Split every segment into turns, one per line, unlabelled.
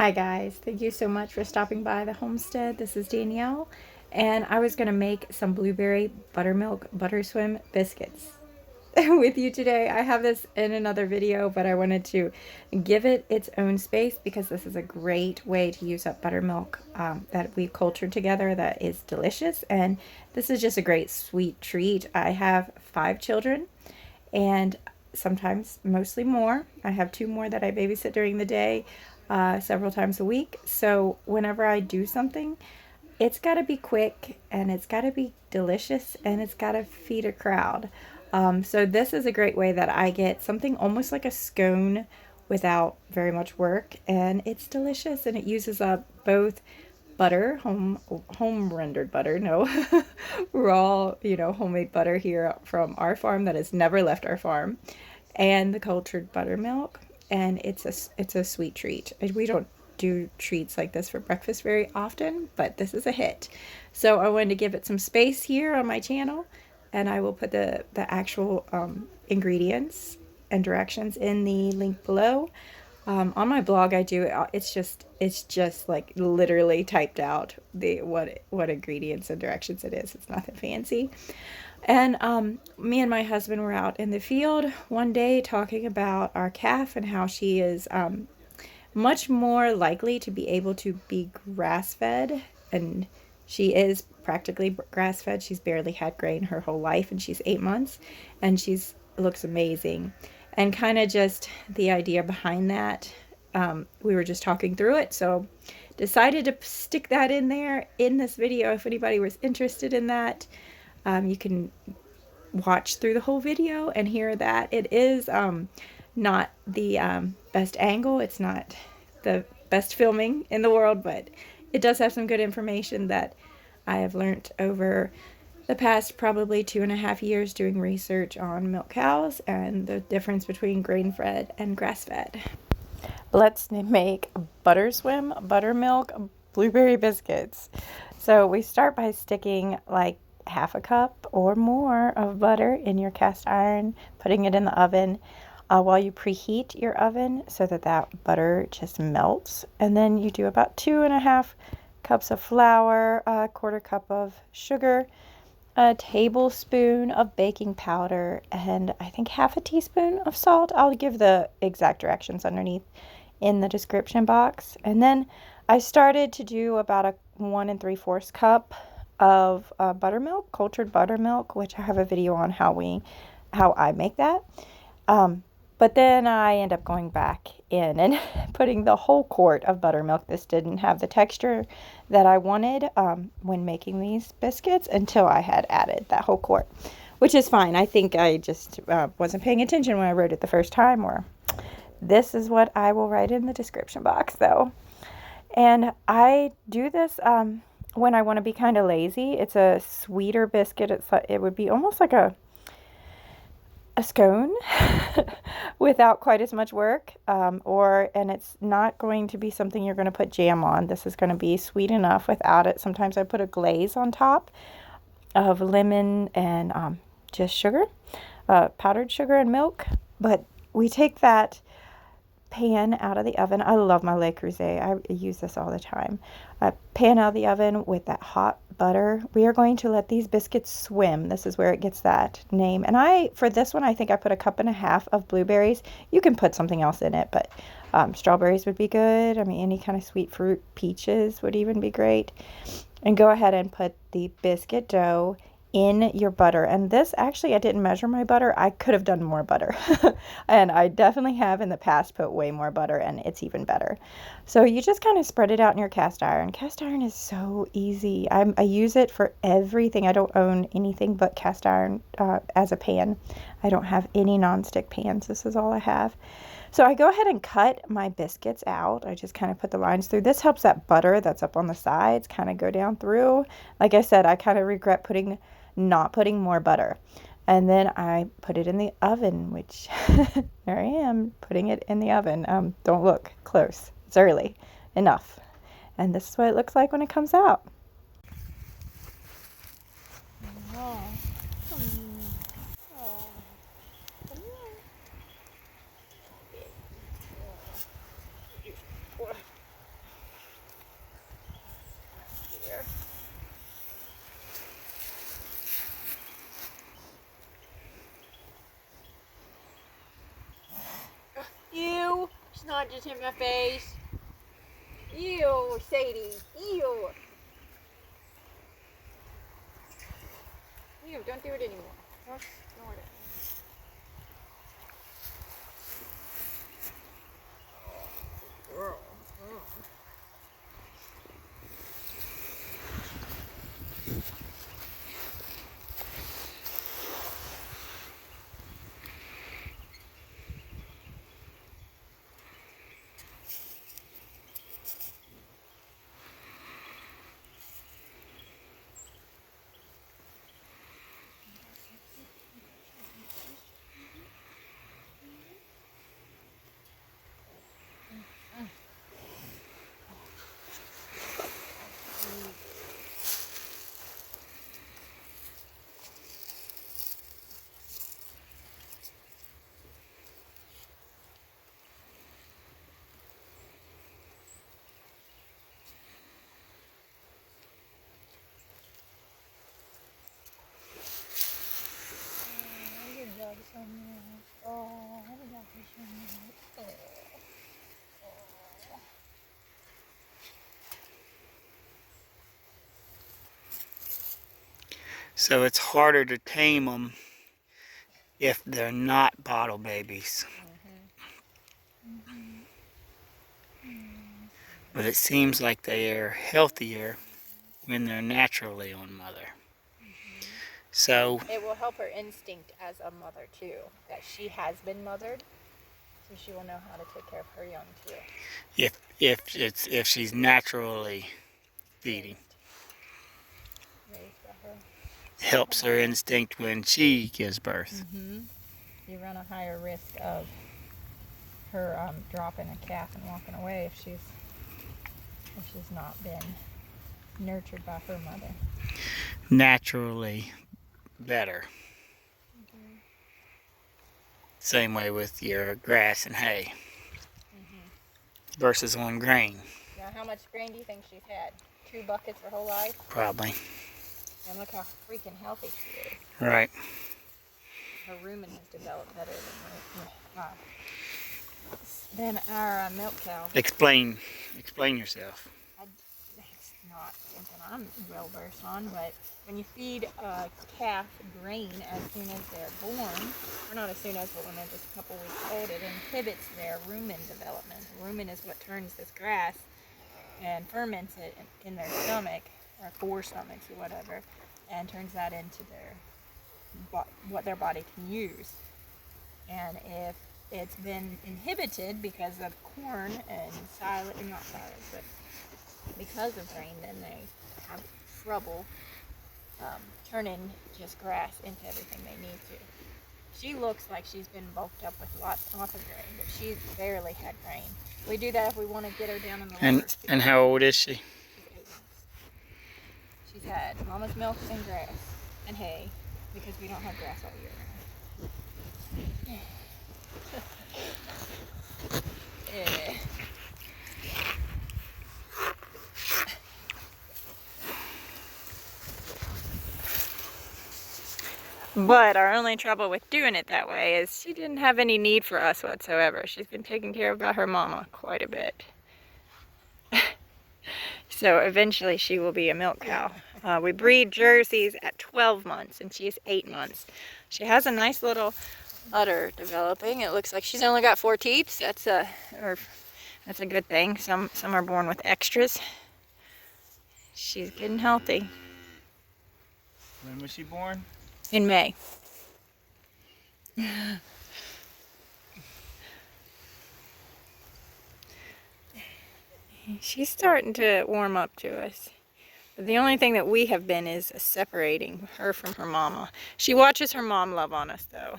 Hi guys, thank you so much for stopping by the homestead. This is Danielle, and I was gonna make some blueberry buttermilk butterswim biscuits with you today. I have this in another video, but I wanted to give it its own space because this is a great way to use up buttermilk that we've cultured together that is delicious, and this is just a great sweet treat. I have 5 children and sometimes mostly more. I have 2 more that I babysit during the day several times a week. So whenever I do something, it's got to be quick and it's got to be delicious and it's got to feed a crowd. So this is a great way that I get something almost like a scone without very much work, and it's delicious, and it uses up both butter, home rendered butter, no, raw, homemade butter here from our farm that has never left our farm, and the cultured buttermilk, and it's a sweet treat. We don't do treats like this for breakfast very often, but this is a hit. So I wanted to give it some space here on my channel, and I will put the actual ingredients and directions in the link below. On my blog, I do it's just like literally typed out what ingredients and directions it is. It's nothing fancy. And me and my husband were out in the field one day talking about our calf and how she is much more likely to be able to be grass-fed, and she is practically grass-fed. She's barely had grain her whole life, and she's 8 months, and she's looks amazing. And kind of just the idea behind that, we were just talking through it, so decided to stick that in there in this video. If anybody was interested in that, you can watch through the whole video and hear that. It is not the best angle. It's not the best filming in the world, but it does have some good information that I have learned over the past probably 2.5 years doing research on milk cows and the difference between grain-fed and grass-fed. Let's make butterswim buttermilk blueberry biscuits. So we start by sticking like half a cup or more of butter in your cast iron, putting it in the oven while you preheat your oven so that butter just melts. And then you do about 2.5 cups of flour, a 1/4 cup of sugar, a tablespoon of baking powder, and I think half a teaspoon of salt. I'll give the exact directions underneath in the description box. And then I started to do about a 1 3/4 cup of buttermilk, cultured buttermilk, which I have a video on how I make that. But then I end up going back in and putting the whole quart of buttermilk. This didn't have the texture that I wanted when making these biscuits until I had added that whole quart, which is fine. I think I just wasn't paying attention when I wrote it the first time, or this is what I will write in the description box though. And I do this when I want to be kind of lazy. It's a sweeter biscuit. It would be almost like a scone without quite as much work, and it's not going to be something you're going to put jam on. This is going to be sweet enough without it. Sometimes I put a glaze on top of lemon and just sugar, powdered sugar and milk. But we take that pan out of the oven. I love my Le Creuset. I use this all the time. Pan out of the oven with that hot butter. We are going to let these biscuits swim. This is where it gets that name. And for this one, I think I put a 1.5 cups of blueberries. You can put something else in it, but strawberries would be good. I mean, any kind of sweet fruit, peaches would even be great. And go ahead and put the biscuit dough in your butter. And this, actually, I didn't measure my butter. I could have done more butter. And I definitely have in the past put way more butter, and it's even better. So you just kind of spread it out in your cast iron. Cast iron is so easy. I use it for everything. I don't own anything but cast iron as a pan. I don't have any nonstick pans. This is all I have. So I go ahead and cut my biscuits out. I just kind of put the lines through. This helps that butter that's up on the sides kind of go down through. Like I said, I kind of regret not putting more butter. And then I put it in the oven, which there I am putting it in the oven. Don't look close. It's early enough. And this is what it looks like when it comes out. not just hit my face. Ew, Sadie. Ew. Ew, don't do it anymore. Don't snort it. Girl.
So it's harder to tame them if they're not bottle babies. But it seems like they are healthier when they're naturally on mother. So
it will help her instinct as a mother too, that she has been mothered, so she will know how to take care of her young too.
if she's naturally feeding,
Raised by her.
helps her instinct when she gives birth.
You run a higher risk of her dropping a calf and walking away if she's not been nurtured by her mother.
Naturally better. Same way with your grass and hay versus on grain.
Now, how much grain do you think she's had? 2 buckets her whole life?
Probably.
And look how freaking healthy she is.
Right.
Her rumen has developed better than our milk cow.
Explain yourself.
It's not something I'm well versed on, but when you feed a calf grain as soon as they're born, or not as soon as, but when they're just a couple weeks old, it inhibits their rumen development. Rumen is what turns this grass and ferments it in their stomach, or 4 stomachs or whatever, and turns that into what their body can use. And if it's been inhibited because of corn and silage, not silage, but because of grain, then they have trouble turning just grass into everything they need to. She looks like she's been bulked up with lots of grain, but she's barely had grain. We do that if we want to get her down in the water.
And how old is she?
She's 8 months. She's had mama's milk and grass and hay because we don't have grass all year round. Yeah. But our only trouble with doing it that way is she didn't have any need for us whatsoever. She's been taken care of by her mama quite a bit. So eventually she will be a milk cow. We breed Jerseys at 12 months and she's 8 months. She has a nice little udder developing. It looks like she's only got 4 teats. That's a good thing. Some are born with extras. She's getting healthy.
When was she born?
In May. She's starting to warm up to us. But the only thing that we have been is separating her from her mama. She watches her mom love on us though.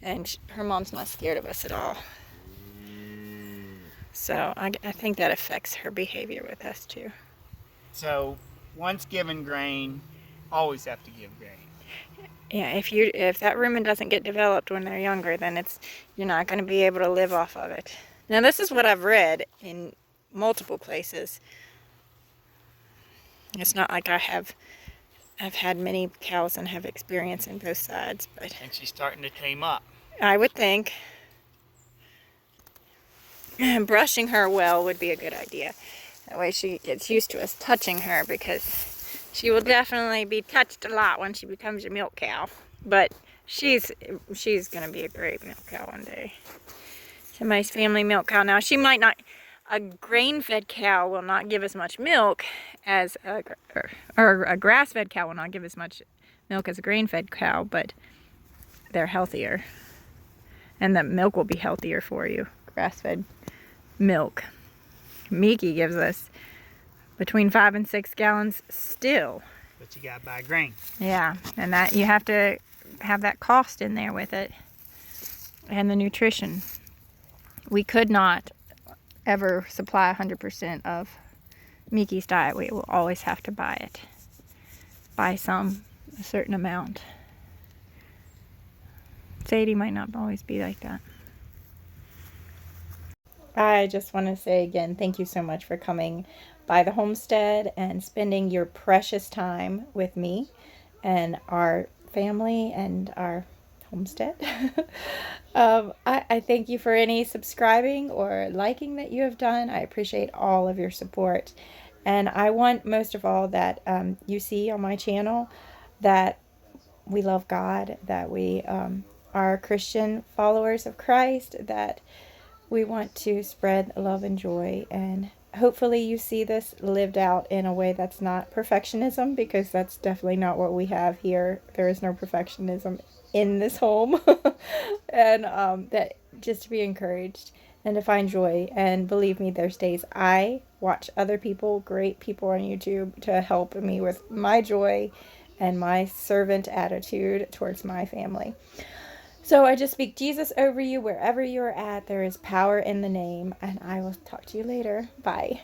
And her mom's not scared of us at all. So I think that affects her behavior with us too.
So once given grain, always have to give grain.
Yeah, if that rumen doesn't get developed when they're younger, then you're not going to be able to live off of it. Now this is what I've read in multiple places. It's not like I've had many cows and have experience in both sides, but
And she's starting to tame up.
I would think. brushing her well would be a good idea. That way she gets used to us touching her, because she will definitely be touched a lot when she becomes a milk cow. But she's going to be a great milk cow one day. Somebody's family milk cow. Now, she might not, a grain-fed cow will not give as much milk as or a grass-fed cow will not give as much milk as a grain-fed cow, but they're healthier. And the milk will be healthier for you. Grass-fed milk. Miki gives us between 5 and 6 gallons still.
But you gotta buy grain.
Yeah, and that you have to have that cost in there with it. And the nutrition. We could not ever supply 100% of Miki's diet. We will always have to buy it. Buy a certain amount. Sadie might not always be like that. I just want to say again, thank you so much for coming by the homestead and spending your precious time with me and our family and our homestead. I thank you for any subscribing or liking that you have done. I appreciate all of your support. And I want most of all that you see on my channel that we love God, that we are Christian followers of Christ, that we want to spread love and joy, and hopefully you see this lived out in a way that's not perfectionism, because that's definitely not what we have here. There is no perfectionism in this home. And that just to be encouraged and to find joy. And believe me, there's days I watch other people, great people on YouTube, to help me with my joy and my servant attitude towards my family. So I just speak Jesus over you wherever you're at. There is power in the name, and I will talk to you later. Bye.